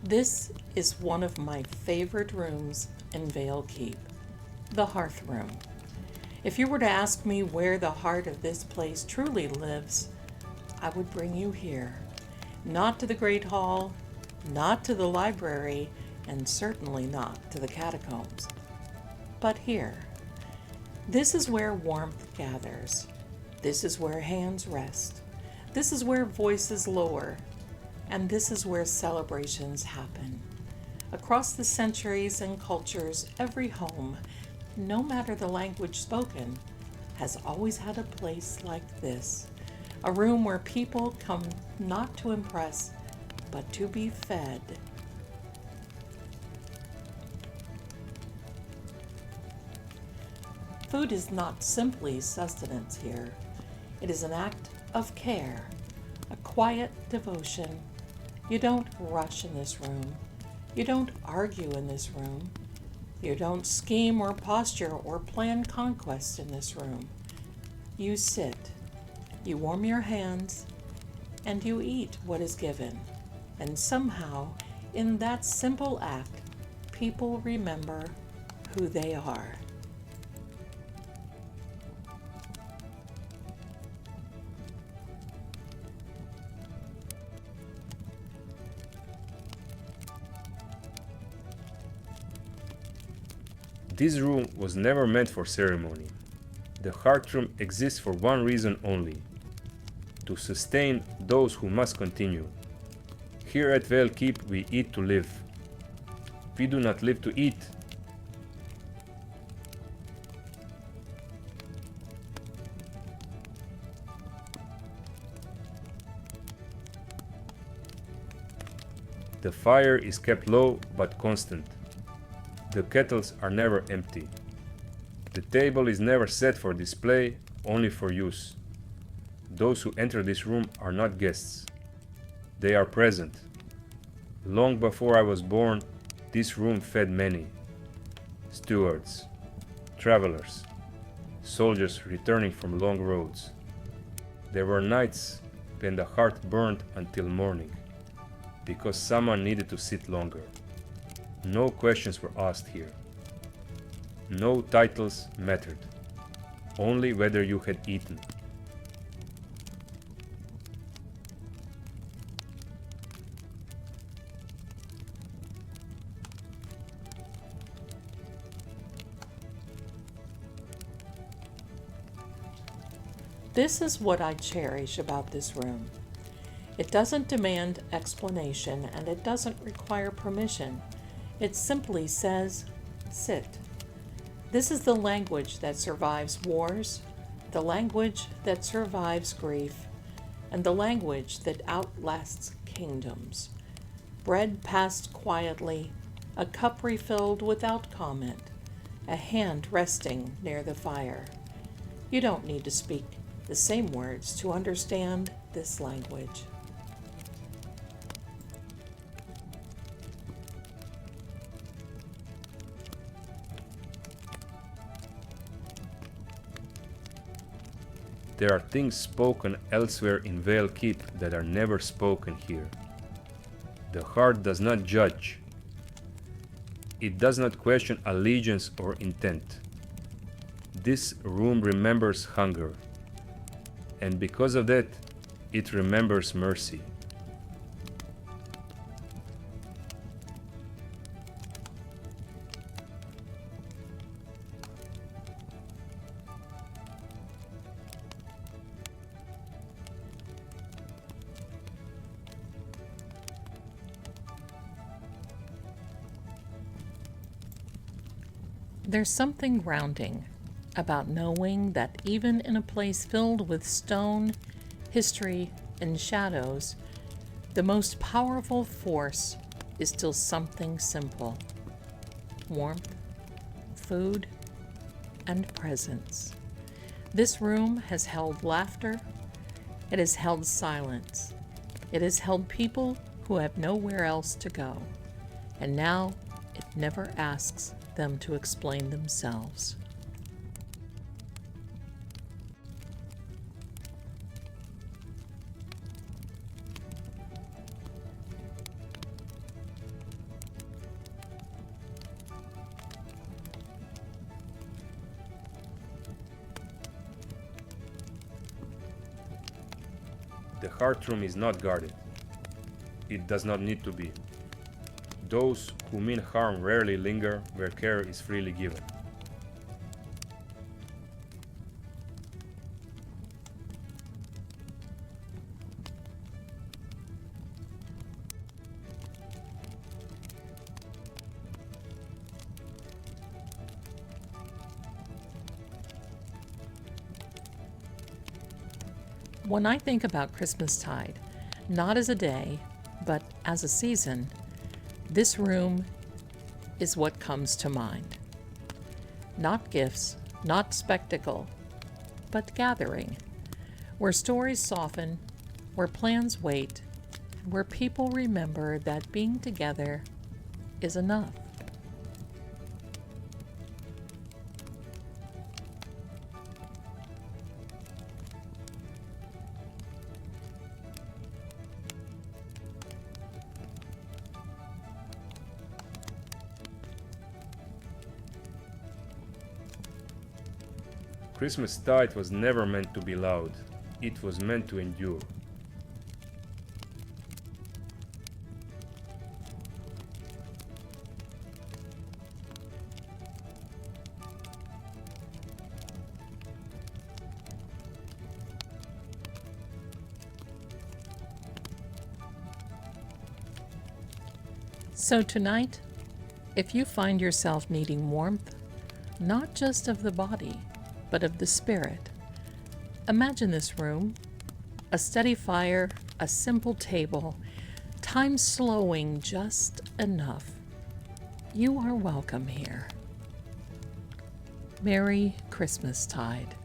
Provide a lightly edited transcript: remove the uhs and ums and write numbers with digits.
This is one of my favorite rooms in Vale Keep, the Hearth room. If you were to ask me where the heart of this place truly lives, I would bring you here. Not to the Great Hall, not to the library, and certainly not to the catacombs, but here. This is where warmth gathers. This is where hands rest. This is where voices lower. And this is where celebrations happen. Across the centuries and cultures, every home, no matter the language spoken, has always had a place like this. A room where people come not to impress, but to be fed. Food is not simply sustenance here. It is an act of care, a quiet devotion. You don't rush in this room. You don't argue in this room. You don't scheme or posture or plan conquest in this room. You sit, you warm your hands, and you eat what is given. And somehow, in that simple act, people remember who they are. This room was never meant for ceremony. The Hearth room exists for one reason only: to sustain those who must continue. Here at Vale Keep we eat to live. We do not live to eat. The fire is kept low but constant. The kettles are never empty. The table is never set for display, only for use. Those who enter this room are not guests. They are present. Long before I was born, this room fed many. Stewards, travelers, soldiers returning from long roads. There were nights when the hearth burned until morning, because someone needed to sit longer. No questions were asked here. No titles mattered, only whether you had eaten. This is what I cherish about this room. It doesn't demand explanation and it doesn't require permission. It simply says, sit. This is the language that survives wars, the language that survives grief, and the language that outlasts kingdoms. Bread passed quietly, a cup refilled without comment, a hand resting near the fire. You don't need to speak the same words to understand this language. There are things spoken elsewhere in Vale Keep that are never spoken here. The heart does not judge. It does not question allegiance or intent. This room remembers hunger, and because of that, it remembers mercy. There's something grounding about knowing that even in a place filled with stone, history, and shadows, the most powerful force is still something simple: warmth, food, and presence. This room has held laughter, it has held silence, it has held people who have nowhere else to go, and now it never asks them to explain themselves. The hearth room is not guarded. It does not need to be. Those who mean harm rarely linger where care is freely given. When I think about Christmastide, not as a day, but as a season, this room is what comes to mind. Not gifts, not spectacle, but gathering, where stories soften, where plans wait, and where people remember that being together is enough. Christmastide was never meant to be loud. It was meant to endure. So tonight, if you find yourself needing warmth, not just of the body, but of the spirit, imagine this room, a steady fire, a simple table, time slowing just enough. You are welcome here. Merry Christmastide.